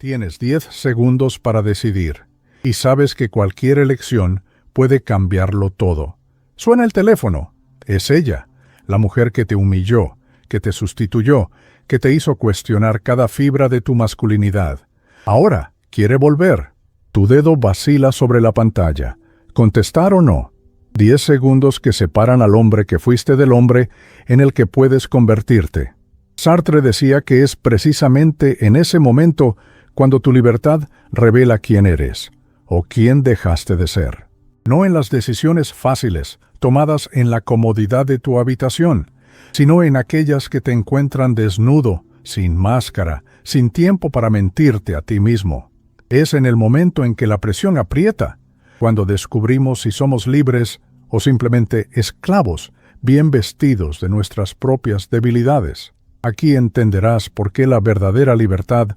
Tienes 10 segundos para decidir, y sabes que cualquier elección puede cambiarlo todo. Suena el teléfono. Es ella, la mujer que te humilló, que te sustituyó, que te hizo cuestionar cada fibra de tu masculinidad. Ahora quiere volver. Tu dedo vacila sobre la pantalla. ¿Contestar o no? 10 segundos que separan al hombre que fuiste del hombre en el que puedes convertirte. Sartre decía que es precisamente en ese momento cuando tu libertad revela quién eres o quién dejaste de ser. No en las decisiones fáciles, tomadas en la comodidad de tu habitación, sino en aquellas que te encuentran desnudo, sin máscara, sin tiempo para mentirte a ti mismo. Es en el momento en que la presión aprieta, cuando descubrimos si somos libres o simplemente esclavos, bien vestidos de nuestras propias debilidades. Aquí entenderás por qué la verdadera libertad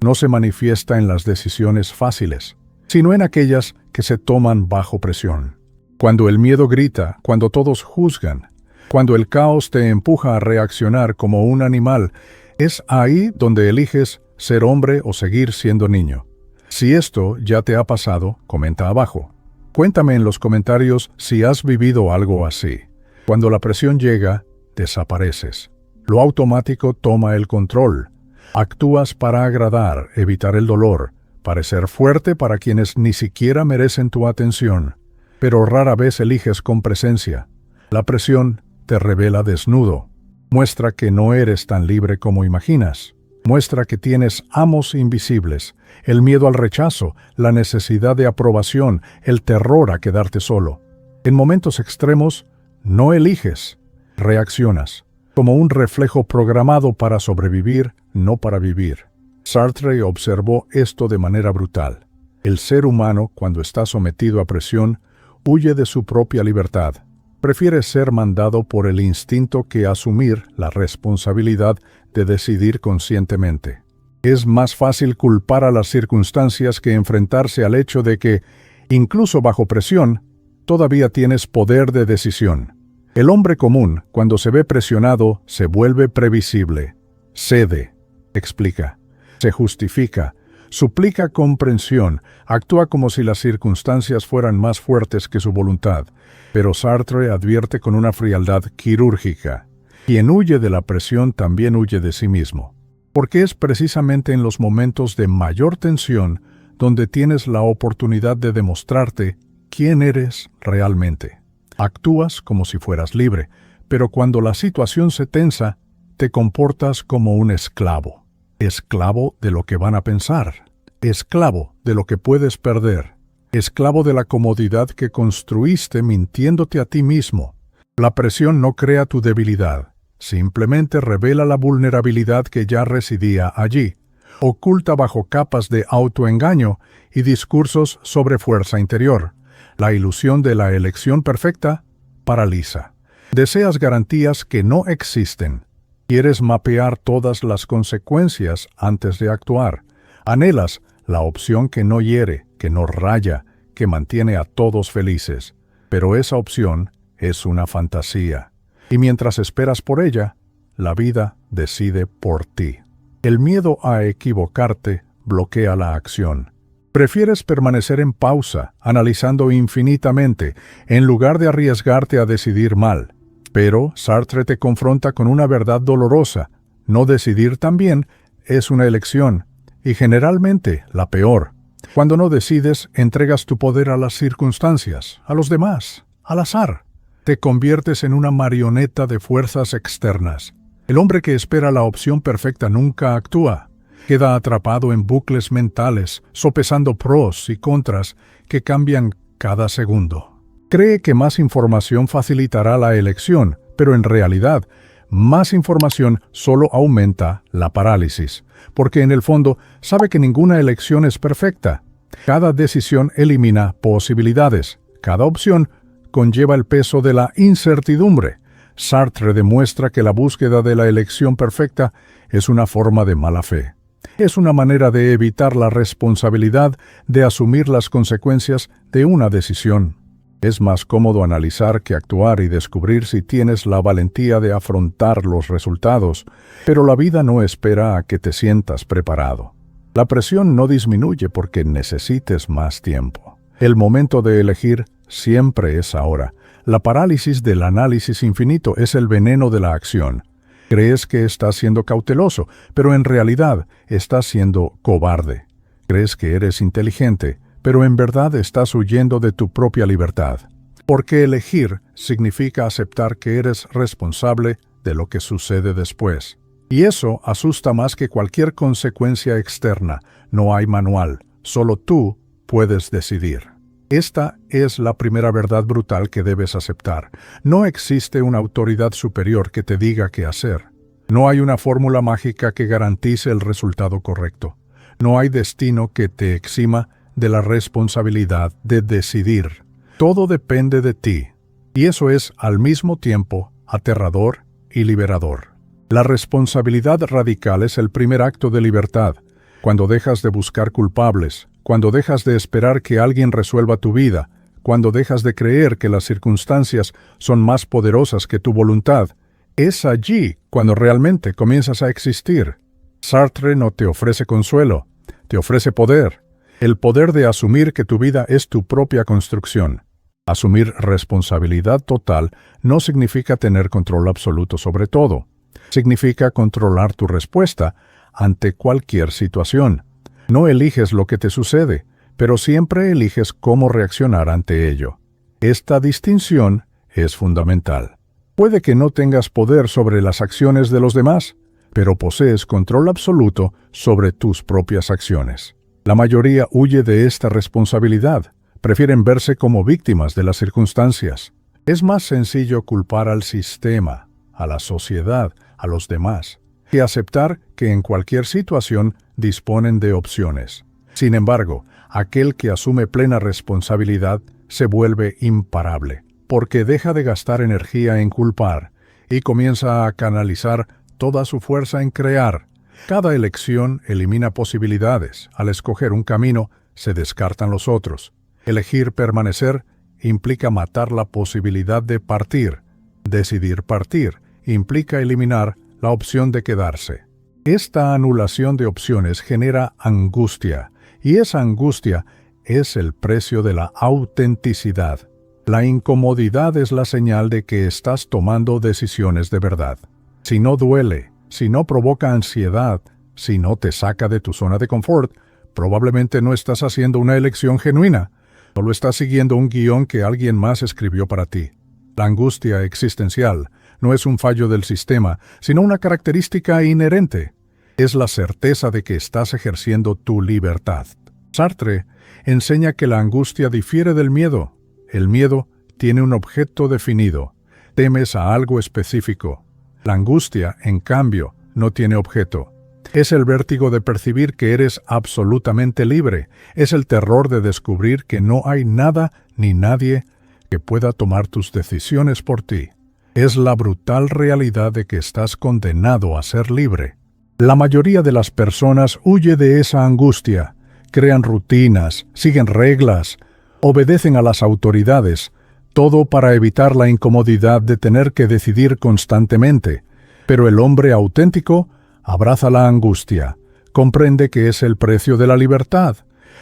no se manifiesta en las decisiones fáciles, sino en aquellas que se toman bajo presión. Cuando el miedo grita, cuando todos juzgan, cuando el caos te empuja a reaccionar como un animal, es ahí donde eliges ser hombre o seguir siendo niño. Si esto ya te ha pasado, comenta abajo. Cuéntame en los comentarios si has vivido algo así. Cuando la presión llega, desapareces. Lo automático toma el control. Actúas para agradar, evitar el dolor, parecer fuerte para quienes ni siquiera merecen tu atención. Pero rara vez eliges con presencia. La presión te revela desnudo. Muestra que no eres tan libre como imaginas. Muestra que tienes amos invisibles, el miedo al rechazo, la necesidad de aprobación, el terror a quedarte solo. En momentos extremos, no eliges, reaccionas, como un reflejo programado para sobrevivir, no para vivir. Sartre observó esto de manera brutal. El ser humano, cuando está sometido a presión, huye de su propia libertad. Prefiere ser mandado por el instinto que asumir la responsabilidad de decidir conscientemente. Es más fácil culpar a las circunstancias que enfrentarse al hecho de que, incluso bajo presión, todavía tienes poder de decisión. El hombre común, cuando se ve presionado, se vuelve previsible. Cede, explica, se justifica, suplica comprensión, actúa como si las circunstancias fueran más fuertes que su voluntad. Pero Sartre advierte con una frialdad quirúrgica: quien huye de la presión también huye de sí mismo. Porque es precisamente en los momentos de mayor tensión donde tienes la oportunidad de demostrarte quién eres realmente. Actúas como si fueras libre, pero cuando la situación se tensa, te comportas como un esclavo. Esclavo de lo que van a pensar. Esclavo de lo que puedes perder. Esclavo de la comodidad que construiste mintiéndote a ti mismo. La presión no crea tu debilidad, simplemente revela la vulnerabilidad que ya residía allí, oculta bajo capas de autoengaño y discursos sobre fuerza interior. La ilusión de la elección perfecta paraliza. Deseas garantías que no existen. Quieres mapear todas las consecuencias antes de actuar. Anhelas la opción que no hiere, que no raya, que mantiene a todos felices. Pero esa opción es una fantasía. Y mientras esperas por ella, la vida decide por ti. El miedo a equivocarte bloquea la acción. Prefieres permanecer en pausa, analizando infinitamente, en lugar de arriesgarte a decidir mal. Pero Sartre te confronta con una verdad dolorosa. No decidir también es una elección, y generalmente la peor. Cuando no decides, entregas tu poder a las circunstancias, a los demás, al azar. Te conviertes en una marioneta de fuerzas externas. El hombre que espera la opción perfecta nunca actúa. Queda atrapado en bucles mentales, sopesando pros y contras que cambian cada segundo. Cree que más información facilitará la elección, pero en realidad, más información solo aumenta la parálisis, porque en el fondo sabe que ninguna elección es perfecta. Cada decisión elimina posibilidades. Cada opción conlleva el peso de la incertidumbre. Sartre demuestra que la búsqueda de la elección perfecta es una forma de mala fe. Es una manera de evitar la responsabilidad de asumir las consecuencias de una decisión. Es más cómodo analizar que actuar y descubrir si tienes la valentía de afrontar los resultados, pero la vida no espera a que te sientas preparado. La presión no disminuye porque necesites más tiempo. El momento de elegir siempre es ahora. La parálisis del análisis infinito es el veneno de la acción. Crees que estás siendo cauteloso, pero en realidad estás siendo cobarde. Crees que eres inteligente, pero en verdad estás huyendo de tu propia libertad. Porque elegir significa aceptar que eres responsable de lo que sucede después. Y eso asusta más que cualquier consecuencia externa. No hay manual, solo tú puedes decidir. Esta es la primera verdad brutal que debes aceptar. No existe una autoridad superior que te diga qué hacer. No hay una fórmula mágica que garantice el resultado correcto. No hay destino que te exima de la responsabilidad de decidir. Todo depende de ti. Y eso es al mismo tiempo aterrador y liberador. La responsabilidad radical es el primer acto de libertad. Cuando dejas de buscar culpables, cuando dejas de esperar que alguien resuelva tu vida, cuando dejas de creer que las circunstancias son más poderosas que tu voluntad, es allí cuando realmente comienzas a existir. Sartre no te ofrece consuelo, te ofrece poder. El poder de asumir que tu vida es tu propia construcción. Asumir responsabilidad total no significa tener control absoluto sobre todo. Significa controlar tu respuesta ante cualquier situación. No eliges lo que te sucede, pero siempre eliges cómo reaccionar ante ello. Esta distinción es fundamental. Puede que no tengas poder sobre las acciones de los demás, pero posees control absoluto sobre tus propias acciones. La mayoría huye de esta responsabilidad. Prefieren verse como víctimas de las circunstancias. Es más sencillo culpar al sistema, a la sociedad, a los demás, que aceptar que en cualquier situación disponen de opciones. Sin embargo, aquel que asume plena responsabilidad se vuelve imparable, porque deja de gastar energía en culpar y comienza a canalizar toda su fuerza en crear. Cada elección elimina posibilidades. Al escoger un camino, se descartan los otros. Elegir permanecer implica matar la posibilidad de partir. Decidir partir implica eliminar la opción de quedarse. Esta anulación de opciones genera angustia, y esa angustia es el precio de la autenticidad. La incomodidad es la señal de que estás tomando decisiones de verdad. Si no duele, si no provoca ansiedad, si no te saca de tu zona de confort, probablemente no estás haciendo una elección genuina. Solo estás siguiendo un guión que alguien más escribió para ti. La angustia existencial no es un fallo del sistema, sino una característica inherente. Es la certeza de que estás ejerciendo tu libertad. Sartre enseña que la angustia difiere del miedo. El miedo tiene un objeto definido. Temes a algo específico. La angustia, en cambio, no tiene objeto. Es el vértigo de percibir que eres absolutamente libre. Es el terror de descubrir que no hay nada ni nadie que pueda tomar tus decisiones por ti. Es la brutal realidad de que estás condenado a ser libre. La mayoría de las personas huye de esa angustia. Crean rutinas, siguen reglas, obedecen a las autoridades, todo para evitar la incomodidad de tener que decidir constantemente. Pero el hombre auténtico abraza la angustia, comprende que es el precio de la libertad.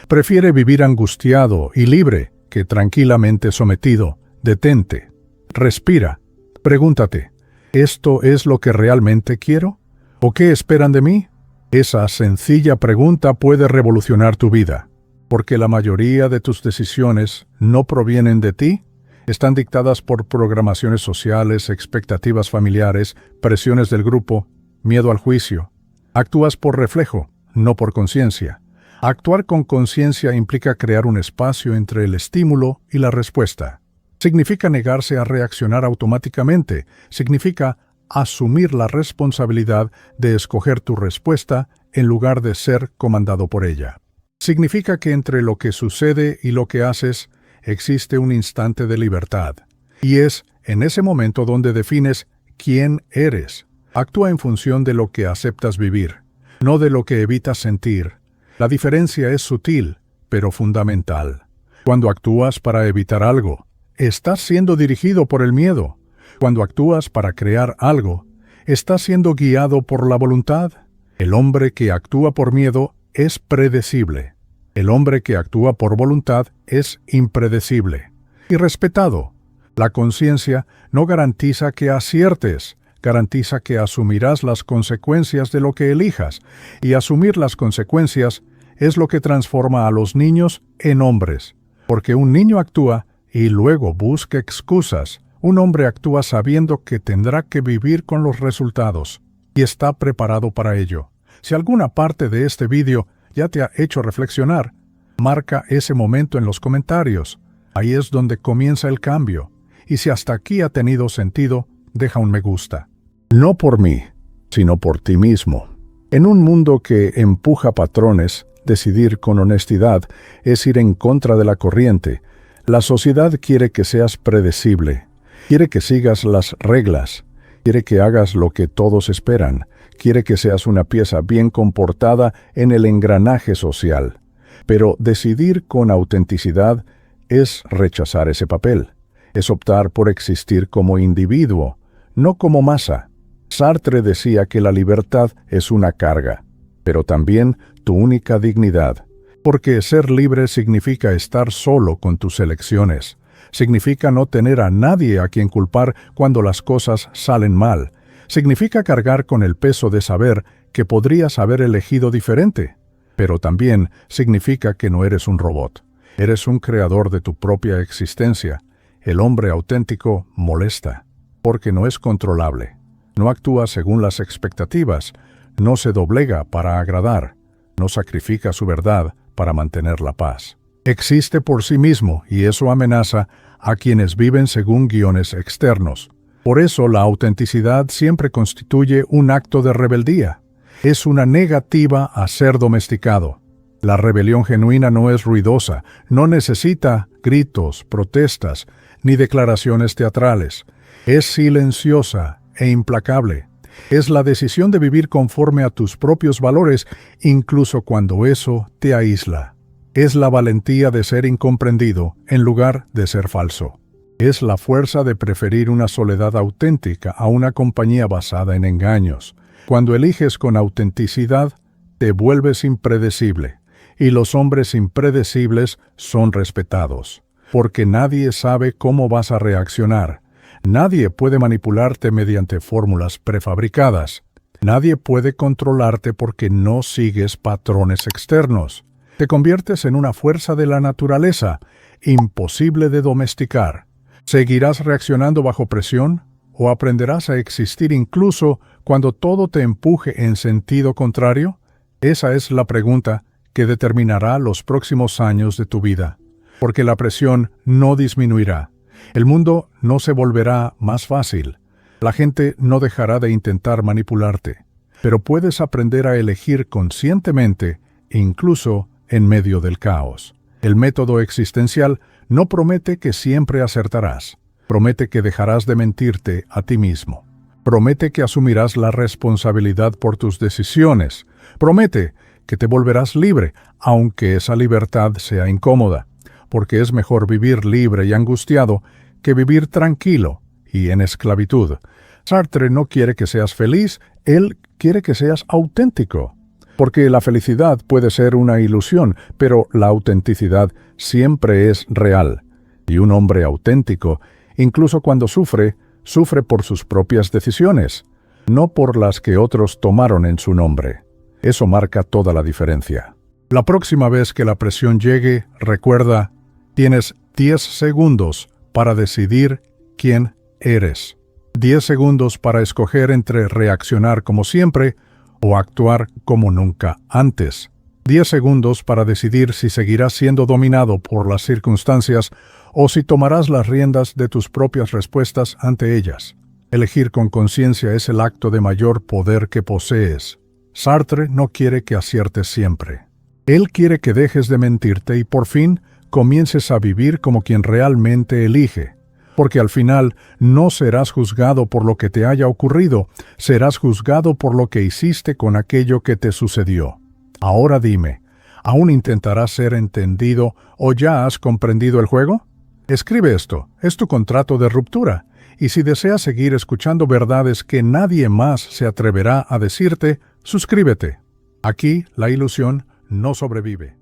Prefiere vivir angustiado y libre que tranquilamente sometido. Detente. Respira. Pregúntate, ¿esto es lo que realmente quiero? ¿O qué esperan de mí? Esa sencilla pregunta puede revolucionar tu vida, porque la mayoría de tus decisiones no provienen de ti, están dictadas por programaciones sociales, expectativas familiares, presiones del grupo, miedo al juicio. Actúas por reflejo, no por conciencia. Actuar con conciencia implica crear un espacio entre el estímulo y la respuesta. Significa negarse a reaccionar automáticamente. Significa asumir la responsabilidad de escoger tu respuesta en lugar de ser comandado por ella. Significa que entre lo que sucede y lo que haces existe un instante de libertad. Y es en ese momento donde defines quién eres. Actúa en función de lo que aceptas vivir, no de lo que evitas sentir. La diferencia es sutil, pero fundamental. Cuando actúas para evitar algo, estás siendo dirigido por el miedo. Cuando actúas para crear algo, estás siendo guiado por la voluntad. El hombre que actúa por miedo es predecible. El hombre que actúa por voluntad es impredecible y respetado. La conciencia no garantiza que aciertes, garantiza que asumirás las consecuencias de lo que elijas, y asumir las consecuencias es lo que transforma a los niños en hombres. Porque un niño actúa y luego busca excusas. Un hombre actúa sabiendo que tendrá que vivir con los resultados y está preparado para ello. Si alguna parte de este vídeo ya te ha hecho reflexionar, marca ese momento en los comentarios. Ahí es donde comienza el cambio. Y si hasta aquí ha tenido sentido, deja un me gusta. No por mí, sino por ti mismo. En un mundo que empuja patrones, decidir con honestidad es ir en contra de la corriente. La sociedad quiere que seas predecible, quiere que sigas las reglas, quiere que hagas lo que todos esperan, quiere que seas una pieza bien comportada en el engranaje social. Pero decidir con autenticidad es rechazar ese papel, es optar por existir como individuo, no como masa. Sartre decía que la libertad es una carga, pero también tu única dignidad, porque ser libre significa estar solo con tus elecciones, significa no tener a nadie a quien culpar cuando las cosas salen mal, significa cargar con el peso de saber que podrías haber elegido diferente, pero también significa que no eres un robot, eres un creador de tu propia existencia. El hombre auténtico molesta, porque no es controlable. No actúa según las expectativas, no se doblega para agradar, no sacrifica su verdad para mantener la paz. Existe por sí mismo y eso amenaza a quienes viven según guiones externos. Por eso la autenticidad siempre constituye un acto de rebeldía. Es una negativa a ser domesticado. La rebelión genuina no es ruidosa, no necesita gritos, protestas, ni declaraciones teatrales. Es silenciosa e implacable. Es la decisión de vivir conforme a tus propios valores, incluso cuando eso te aísla. Es la valentía de ser incomprendido en lugar de ser falso. Es la fuerza de preferir una soledad auténtica a una compañía basada en engaños. Cuando eliges con autenticidad, te vuelves impredecible, y los hombres impredecibles son respetados, porque nadie sabe cómo vas a reaccionar. Nadie puede manipularte mediante fórmulas prefabricadas. Nadie puede controlarte porque no sigues patrones externos. Te conviertes en una fuerza de la naturaleza, imposible de domesticar. ¿Seguirás reaccionando bajo presión o aprenderás a existir incluso cuando todo te empuje en sentido contrario? Esa es la pregunta que determinará los próximos años de tu vida, porque la presión no disminuirá. El mundo no se volverá más fácil. La gente no dejará de intentar manipularte, pero puedes aprender a elegir conscientemente, incluso en medio del caos. El método existencial no promete que siempre acertarás. Promete que dejarás de mentirte a ti mismo. Promete que asumirás la responsabilidad por tus decisiones. Promete que te volverás libre, aunque esa libertad sea incómoda, porque es mejor vivir libre y angustiado que vivir tranquilo y en esclavitud. Sartre no quiere que seas feliz, él quiere que seas auténtico, porque la felicidad puede ser una ilusión, pero la autenticidad siempre es real. Y un hombre auténtico, incluso cuando sufre, sufre por sus propias decisiones, no por las que otros tomaron en su nombre. Eso marca toda la diferencia. La próxima vez que la presión llegue, recuerda, tienes 10 segundos para decidir quién eres. 10 segundos para escoger entre reaccionar como siempre o actuar como nunca antes. 10 segundos para decidir si seguirás siendo dominado por las circunstancias o si tomarás las riendas de tus propias respuestas ante ellas. Elegir con conciencia es el acto de mayor poder que posees. Sartre no quiere que aciertes siempre. Él quiere que dejes de mentirte y por fin comiences a vivir como quien realmente elige. Porque al final no serás juzgado por lo que te haya ocurrido, serás juzgado por lo que hiciste con aquello que te sucedió. Ahora dime, ¿aún intentarás ser entendido o ya has comprendido el juego? Escribe esto, es tu contrato de ruptura, y si deseas seguir escuchando verdades que nadie más se atreverá a decirte, suscríbete. Aquí la ilusión no sobrevive.